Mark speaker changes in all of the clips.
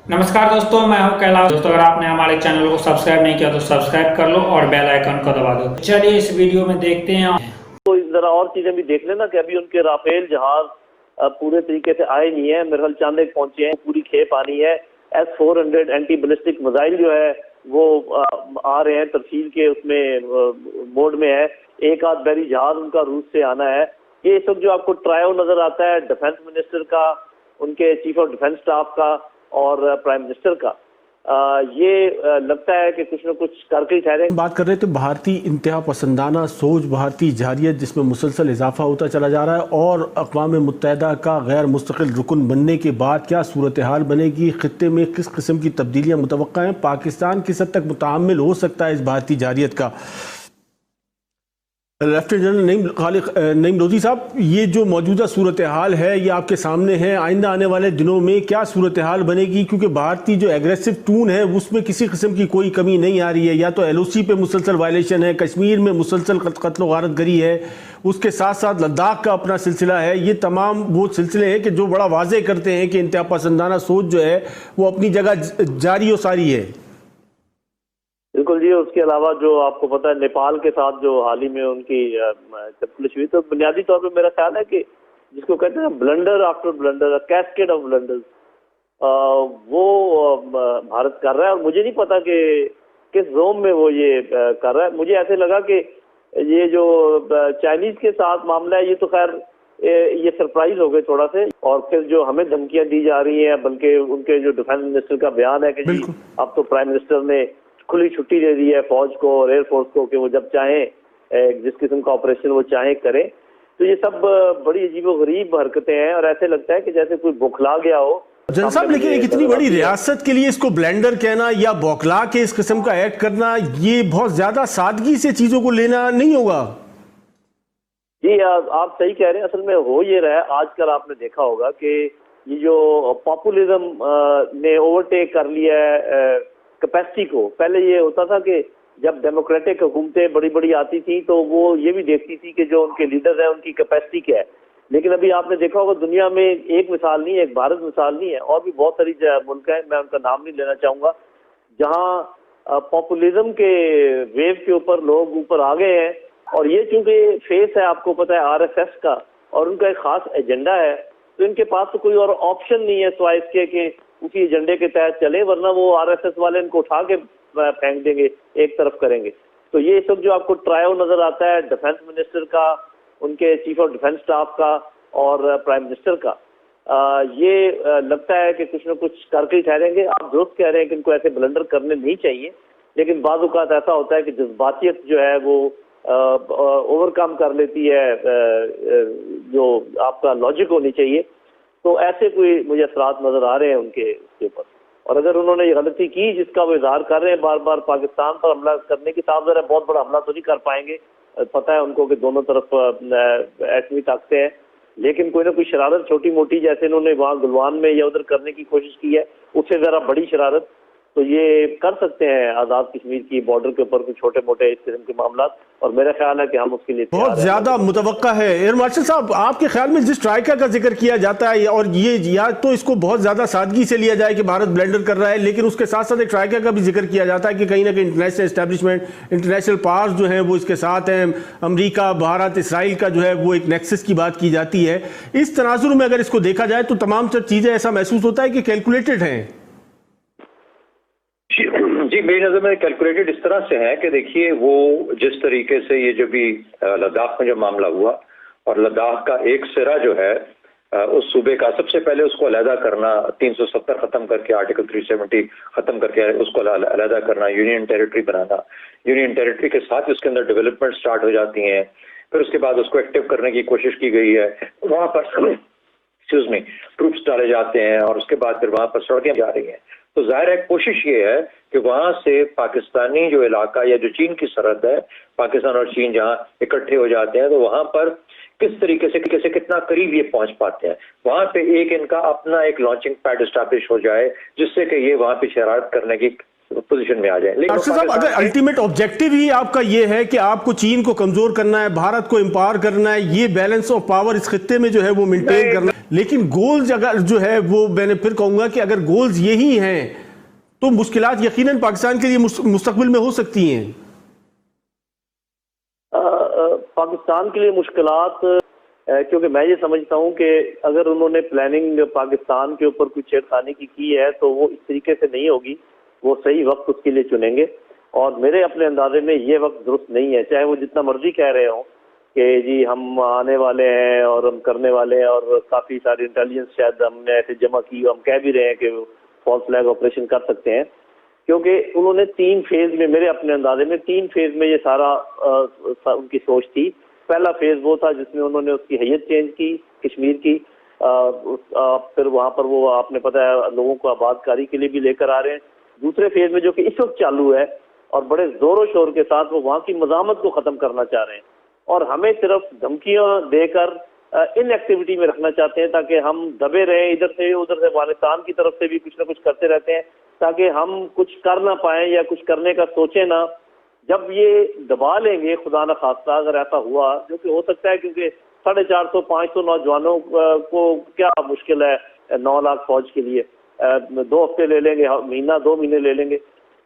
Speaker 1: नमस्कार दोस्तों, मैं हूं कैलाश। दोस्तों, अगर आपने हमारे चैनल को सब्सक्राइब नहीं किया तो सब्सक्राइब कर लो और बेल आइकन को दबा दो। चलिए इस वीडियो में देखते हैं।
Speaker 2: तो जरा और चीजें भी देख लेना कि अभी उनके राफेल जहाज पूरे तरीके से आए नहीं है। मेरे ख्याल चांद पहुंचे हैं, पूरी खेप आनी है। S-400 एंटी बैलिस्टिक मिसाइल जो है वो आ रहे हैं, तरसील के उसमें मोड में है। एक आध बैरी जहाज उनका रूस से आना है। ये इस वक्त जो आपको ट्रायो नजर आता है डिफेंस मिनिस्टर का, उनके चीफ ऑफ डिफेंस स्टाफ का और प्राइम मिनिस्टर का, ये लगता है कि कुछ न कुछ करके ही ठहरे।
Speaker 3: बात कर रहे थे भारतीय इंतहा पसंदाना सोच, भारतीय जारियत जिसमें मुसलसल इजाफा होता चला जा रहा है, और अक़वाम मुत्तहिदा का गैर मुस्तकिल रुकन बनने के बाद क्या सूरत हाल बनेगी, खित्ते में किस किस्म की तब्दीलियाँ मुतवक्का हैं, पाकिस्तान किस हद तक मुतामिल हो सकता है इस भारतीय जारियत का। लेफ्टिनेंट जनरल नईम लोधी साहब, ये जो मौजूदा सूरत हाल है ये आपके सामने है। आइंदा आने वाले दिनों में क्या सूरत हाल बनेगी, क्योंकि भारतीय जो एग्रेसिव टून है उसमें किसी किस्म की कोई कमी नहीं आ रही है। या तो LOC पे मुसलसल वायलेशन है, कश्मीर में मुसलसल कत्ल गारत गरी है, उसके साथ साथ लद्दाख का अपना सिलसिला है। ये तमाम वो सिलसिले हैं कि जो बड़ा वाजे करते हैं कि इंतहा पसंदाना सोच जो है वो अपनी जगह जारी और सारी है।
Speaker 2: बिल्कुल जी। उसके अलावा जो आपको पता है नेपाल के साथ जो हाल ही में उनकी चप्पलिश हुई, तो बुनियादी तौर पे मेरा ख्याल है कि जिसको कहते हैं blunder after blunder, cascade of blunders, वो भारत कर रहा है। और मुझे नहीं पता कि किस जोन में वो ये कर रहा है। मुझे ऐसे लगा कि ये जो चाइनीज के साथ मामला है, ये तो खैर ये सरप्राइज हो गए थोड़ा से। और फिर जो हमें धमकियां दी जा रही हैं, बल्कि उनके जो डिफेंस मिनिस्टर का बयान है कि जी अब तो प्राइम मिनिस्टर ने खुली छुट्टी दे दी है फौज को और एयरफोर्स को कि वो जब चाहें जिस किस्म का ऑपरेशन वो चाहें करें। तो ये सब बड़ी अजीबोगरीब हरकतें हैं और ऐसे लगता है कि जैसे कोई बौखला गया हो।
Speaker 3: जनरल साहब, लेकिन एक इतनी बड़ी रियासत के लिए इसको ब्लेंडर कहना या बौखला के इस किस्म का एक्ट करना, ये बहुत ज्यादा सादगी से चीजों को लेना नहीं होगा।
Speaker 2: जी आप सही कह रहे हैं। असल में हो ये रहा है, आजकल आपने देखा होगा कि ये जो पॉपुलिज्म ने ओवरटेक कर लिया है कैपेसिटी को। पहले ये होता था कि जब डेमोक्रेटिक हुकूमतें बड़ी बड़ी आती थी तो वो ये भी देखती थी कि जो उनके लीडर हैं उनकी कैपेसिटी क्या है। लेकिन अभी आपने देखा होगा दुनिया में एक मिसाल नहीं है, एक भारत मिसाल नहीं है, और भी बहुत सारी मुल्क हैं, मैं उनका नाम नहीं लेना चाहूंगा, जहां पॉपुलिज्म के वेव के ऊपर लोग ऊपर आ गए हैं। और ये चूंकि फेस है, आपको पता है, RSS का, और उनका एक खास एजेंडा है, तो इनके पास तो कोई और ऑप्शन नहीं है सिवाय इसके कि उसी एजेंडे के तहत चले, वरना वो RSS वाले इनको उठा के फेंक देंगे, एक तरफ करेंगे। तो ये सब जो आपको ट्रायो नजर आता है डिफेंस मिनिस्टर का, उनके चीफ ऑफ डिफेंस स्टाफ का और प्राइम मिनिस्टर का, ये लगता है कि कुछ न कुछ करके ही ठहरेंगे। आप दुरुस्त कह रहे हैं कि इनको ऐसे ब्लंडर करने नहीं चाहिए, लेकिन बाज़ औक़ात ऐसा होता है कि जज्बातियत जो है वो ओवरकम कर लेती है जो आपका लॉजिक होनी चाहिए। तो ऐसे कोई मुझे असरात नजर आ रहे हैं उनके उसके ऊपर। और अगर उन्होंने ये गलती की जिसका वो इजहार कर रहे हैं बार बार पाकिस्तान पर हमला करने की, साफ ज़रा बहुत बड़ा हमला तो नहीं कर पाएंगे, पता है उनको कि दोनों तरफ एटमी ताकतें हैं, लेकिन कोई ना कोई शरारत छोटी मोटी, जैसे इन्होंने वहाँ गलवान में या उधर करने की कोशिश की है, उससे ज़रा बड़ी शरारत तो ये कर सकते हैं आज़ाद कश्मीर की बॉर्डर के ऊपर कुछ छोटे मोटे इस किस्म के मामला। और मेरा ख्याल है कि हम उसके लिए
Speaker 3: बहुत ज्यादा मुतवक्का है। एयर मार्शल साहब, आपके ख्याल में जिस ट्राइका का जिक्र किया जाता है, और ये या तो इसको बहुत ज्यादा सादगी से लिया जाए कि भारत ब्लेंडर कर रहा है, लेकिन उसके साथ साथ एक ट्राइका का भी जिक्र किया जाता है कि कहीं ना कहीं इंटरनेशनल एस्टेब्लिशमेंट, इंटरनेशनल पावर्स जो है वो इसके साथ हैं, अमरीका, भारत, इसराइल का जो है वो एक नेक्सस की बात की जाती है। इस तनाजुर में अगर इसको देखा जाए तो तमाम चीजें ऐसा महसूस होता है कि कैलकुलेटेड हैं।
Speaker 4: जी, मेरी नज़र में कैलकुलेटेड इस तरह से है कि देखिए, वो जिस तरीके से ये जो भी लद्दाख में जो मामला हुआ, और लद्दाख का एक सिरा जो है उस सूबे का, सबसे पहले उसको अलहदा करना, 370 खत्म करके आर्टिकल 370 खत्म करके उसको अलहदा करना, यूनियन टेरिटरी बनाना, यूनियन टेरिटरी के साथ उसके अंदर डेवलपमेंट स्टार्ट हो जाती हैं, फिर उसके बाद उसको एक्टिव करने की कोशिश की गई है, वहाँ पर ट्रूप्स डाले जाते हैं, और उसके बाद फिर वहाँ पर सड़कें जा रही हैं। तो जाहिर है कोशिश ये है कि वहां से पाकिस्तानी जो इलाका या जो चीन की सरहद है, पाकिस्तान और चीन जहां इकट्ठे हो जाते हैं, तो वहां पर किस तरीके से कितना करीब ये पहुंच पाते हैं, वहां पे एक इनका अपना एक लॉन्चिंग पैड एस्टैब्लिश हो जाए, जिससे कि ये वहां पे शरारत करने की पोजीशन में आ जाए। लेकिन
Speaker 3: डॉक्टर साहब, अगर अल्टीमेट ऑब्जेक्टिव ही आपका ये है कि आपको चीन को कमजोर करना है, भारत को एम्पावर करना है, ये बैलेंस ऑफ पावर इस खित्ते में जो है वो मेंटेन करना है, लेकिन गोल्स अगर जो है वो, मैंने फिर कहूंगा कि अगर गोल्स यही हैं तो मुश्किलात यकीनन पाकिस्तान के लिए मुस्तकबिल में हो सकती हैं।
Speaker 2: पाकिस्तान के लिए मुश्किलात, क्योंकि मैं ये समझता हूँ कि अगर उन्होंने प्लानिंग पाकिस्तान के ऊपर कुछ छेड़खानी की है तो वो इस तरीके से नहीं होगी, वो सही वक्त उसके लिए चुनेंगे। और मेरे अपने अंदाजे में ये वक्त दुरुस्त नहीं है, चाहे वो जितना मर्जी कह रहे हों कि जी हम आने वाले हैं और हम करने वाले हैं, और काफ़ी सारी इंटेलिजेंस शायद हमने ऐसे जमा की, हम कह भी रहे हैं कि फॉल्स फ्लैग ऑपरेशन कर सकते हैं, क्योंकि उन्होंने 3 फेज में, मेरे अपने अंदाजे में 3 फेज में ये सारा उनकी सोच थी। पहला फेज वो था जिसमें उन्होंने उसकी हैयत चेंज की कश्मीर की, फिर वहाँ पर वो आपने पता है लोगों को आबादकारी के लिए भी लेकर आ रहे हैं। दूसरे फेज में जो कि इस वक्त चालू है और बड़े जोरों शोर के साथ वो वहाँ की मज़ामत को ख़त्म करना चाह रहे हैं और हमें सिर्फ धमकियाँ देकर इन एक्टिविटी में रखना चाहते हैं ताकि हम दबे रहें, इधर से उधर से अफगानिस्तान की तरफ से भी कुछ ना कुछ करते रहते हैं ताकि हम कुछ कर ना पाएं या कुछ करने का सोचें ना। जब ये दबा लेंगे, खुदा न खास्ता अगर ऐसा हुआ, जो कि हो सकता है क्योंकि 450-500 नौजवानों को क्या मुश्किल है 9 लाख फौज के लिए, 2 हफ्ते ले लेंगे, महीना 2 महीने ले लेंगे,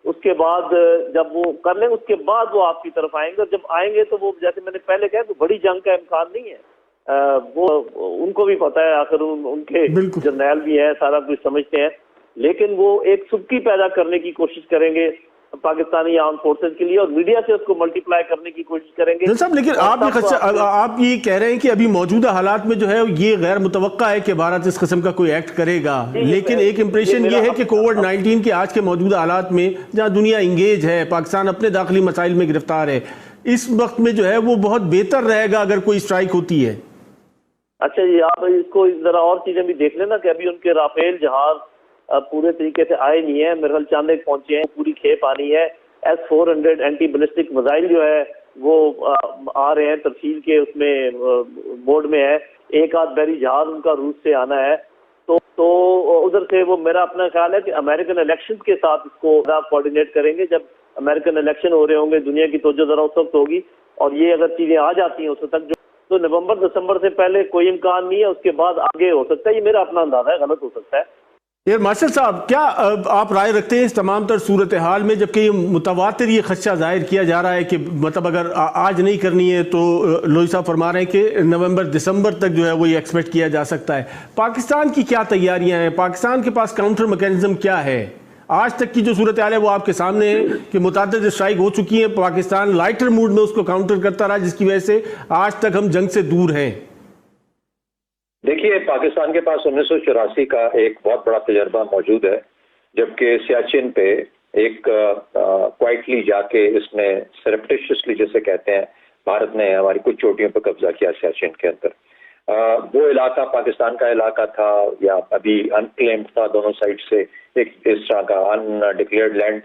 Speaker 2: उसके बाद जब वो कर लेंगे उसके बाद वो आपकी तरफ आएंगे। और जब आएंगे तो वो जैसे मैंने पहले कहा तो बड़ी जंग का इम्कान नहीं है, वो उनको भी पता है, आखिर उनके जर्नैल भी हैं, सारा कुछ समझते हैं, लेकिन वो एक सुबकी पैदा करने की कोशिश करेंगे पाकिस्तानी आर्म फोर्सेज के लिए और मीडिया से उसको मल्टीप्लाई करने की कोशिश करेंगे।
Speaker 3: साहब, लेकिन आप ये कह रहे हैं कि अभी मौजूदा हालात में जो है ये गैर मुतवक्का है कि भारत इस किस्म का कोई एक्ट करेगा, लेकिन एक इंप्रेशन ये है कि कोविड-19 के आज के मौजूदा हालात में जहाँ दुनिया इंगेज है, पाकिस्तान अपने दाखिली मसाइल में गिरफ्तार है, इस वक्त में जो है वो बहुत बेहतर रहेगा अगर कोई स्ट्राइक होती है।
Speaker 2: अच्छा जी, आप इसको जरा और चीजें भी देख लेना कि अभी उनके राफेल जहाज पूरे तरीके से आए नहीं है, मेरे ख्याल चांदे पहुंचे हैं, पूरी खेप आनी है। S-400 एंटी बैलिस्टिक मिसाइल जो है वो आ रहे हैं, तरसील के उसमें मोड में है। एक आध बैरी जहाज उनका रूस से आना है, तो उधर से वो, मेरा अपना ख्याल है कि अमेरिकन इलेक्शन के साथ इसको कोऑर्डिनेट करेंगे। जब अमेरिकन इलेक्शन हो रहे होंगे, दुनिया की तवज्जो जरा उस वक्त होगी, और ये अगर चीजें आ जाती हैं उस तक, तो नवंबर दिसंबर से पहले कोई इम्कान नहीं है, उसके बाद आगे हो सकता है। ये मेरा अपना अंदाजा है, गलत हो सकता है।
Speaker 3: एयर मार्शल साहब, क्या आप राय रखते हैं इस तमाम तर सूरत हाल में, जबकि ये मुतवातिर ये खदशा जाहिर किया जा रहा है कि मतलब अगर आज नहीं करनी है तो लोई साहब फरमा रहे हैं कि नवंबर दिसंबर तक जो है वो ये एक्सपेक्ट किया जा सकता है। पाकिस्तान की क्या तैयारियां हैं, पाकिस्तान के पास काउंटर मैकेनिज्म क्या है? आज तक की जो सूरत हाल है वो आपके सामने है कि मुतअद्दिद स्ट्राइक हो चुकी है, पाकिस्तान लाइटर मूड में उसको काउंटर करता रहा, जिसकी वजह से आज तक हम जंग से दूर हैं।
Speaker 4: देखिए, पाकिस्तान के पास 1984 का एक बहुत बड़ा तजर्बा मौजूद है, जबकि सियाचिन पे एक क्वाइटली जाके इसने सरप्टिशियसली, जैसे कहते हैं, भारत ने हमारी कुछ चोटियों पर कब्जा किया सियाचिन के अंदर। वो इलाका पाकिस्तान का इलाका था या अभी अनक्लेम्ड था, दोनों साइड से एक इस तरह का अनडिक्लेयर्ड लैंड,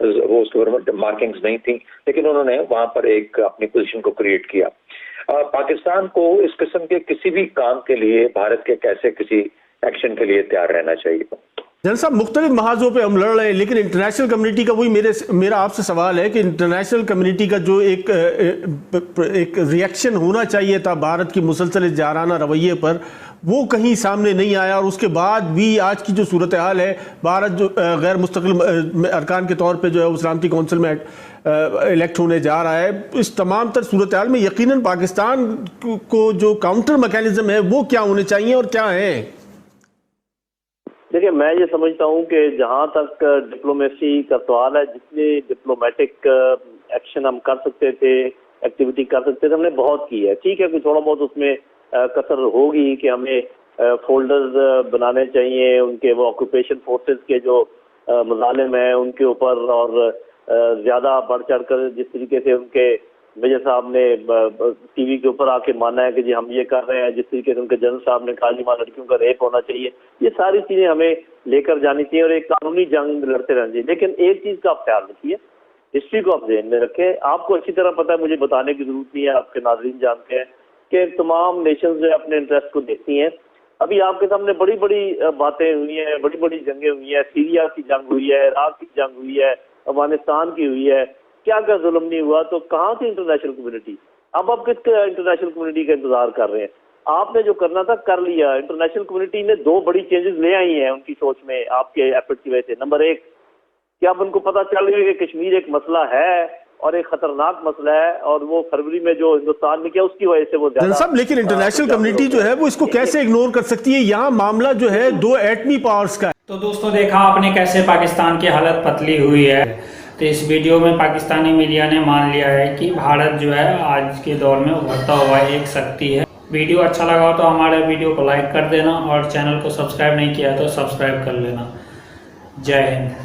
Speaker 4: वो उसके ऊपर मार्किंग्स नहीं थी, लेकिन उन्होंने वहां पर एक अपनी पोजीशन को क्रिएट किया। पाकिस्तान को इस किस्म के किसी भी काम के लिए भारत के कैसे किसी एक्शन के लिए तैयार रहना चाहिए।
Speaker 3: जनरल साहब, मुख्तलिफ महाजों पे हम लड़ रहे हैं, लेकिन इंटरनेशनल कम्युनिटी का वही मेरा आपसे सवाल है कि इंटरनेशनल कम्युनिटी का जो एक रिएक्शन होना चाहिए था भारत की मुसलसल जाराना रवैये पर, वो कहीं सामने नहीं आया। और उसके बाद भी आज की जो सूरत हाल है, भारत जो गैर मुस्तकिल अरकान के तौर पे जो है वो सलामती कौंसिल में इलेक्ट होने जा रहा है, इस तमाम तर सूरत हाल में यकीनन पाकिस्तान को जो काउंटर मैकेनिज्म है वो क्या होने चाहिए और क्या है?
Speaker 2: देखिए, मैं ये समझता हूँ कि जहाँ तक डिप्लोमेसी का सवाल है, जितने डिप्लोमेटिक एक्शन हम कर सकते थे, एक्टिविटी कर सकते थे, हमने बहुत की है। ठीक है, कुछ थोड़ा बहुत उसमें कसर होगी कि हमें फोल्डर्स बनाने चाहिए, उनके वो ऑक्यूपेशन फोर्सेस के जो मजालिम हैं उनके ऊपर, और ज़्यादा बढ़ चढ़ कर जिस तरीके से उनके मेजर साहब ने टीवी के ऊपर आके माना है कि जी हम ये कर रहे हैं, जिस तरीके से उनके जनरल साहब ने कहा जी वहाँ लड़कियों का रेप होना चाहिए, ये सारी चीज़ें हमें लेकर जानी चाहिए और एक कानूनी जंग लड़ते रहना चाहिए। लेकिन एक चीज़ का आप ख्याल रखिए, हिस्ट्री को आप ध्यान में रखें। आपको अच्छी तरह पता है, मुझे बताने की जरूरत नहीं है, आपके नाज़रीन जानते हैं कि तमाम नेशंस जो अपने इंटरेस्ट को देखती हैं। अभी आपके सामने बड़ी बड़ी बातें हुई हैं, बड़ी बड़ी जंगें हुई हैं, सीरिया की जंग हुई है, इराक की जंग हुई है, अफगानिस्तान की हुई है, क्या क्या जुल्म नहीं हुआ। तो कहाँ थी इंटरनेशनल कम्युनिटी? अब आप किस इंटरनेशनल कम्युनिटी का इंतजार कर रहे हैं? आपने जो करना था कर लिया। इंटरनेशनल कम्युनिटी ने 2 बड़ी चेंजेस ले आई हैं उनकी सोच में आपके एफर्ट की वजह से। नंबर 1 कि अब उनको पता चल गया कि कश्मीर एक मसला है और एक खतरनाक मसला है, और वो फरवरी में जो हिंदुस्तान ने किया उसकी वजह से वो
Speaker 3: जनरल साहब, लेकिन इंटरनेशनल कम्युनिटी जो है वो इसको कैसे इग्नोर कर सकती है? यहाँ मामला जो है 2 एटमी पावर्स का है।
Speaker 1: तो दोस्तों देखा आपने कैसे पाकिस्तान की हालत पतली हुई है। तो इस वीडियो में पाकिस्तानी मीडिया ने मान लिया है कि भारत जो है आज के दौर में उभरता हुआ एक शक्ति है। वीडियो अच्छा लगा हो तो हमारे वीडियो को लाइक कर देना और चैनल को सब्सक्राइब नहीं किया तो सब्सक्राइब कर लेना। जय हिंद।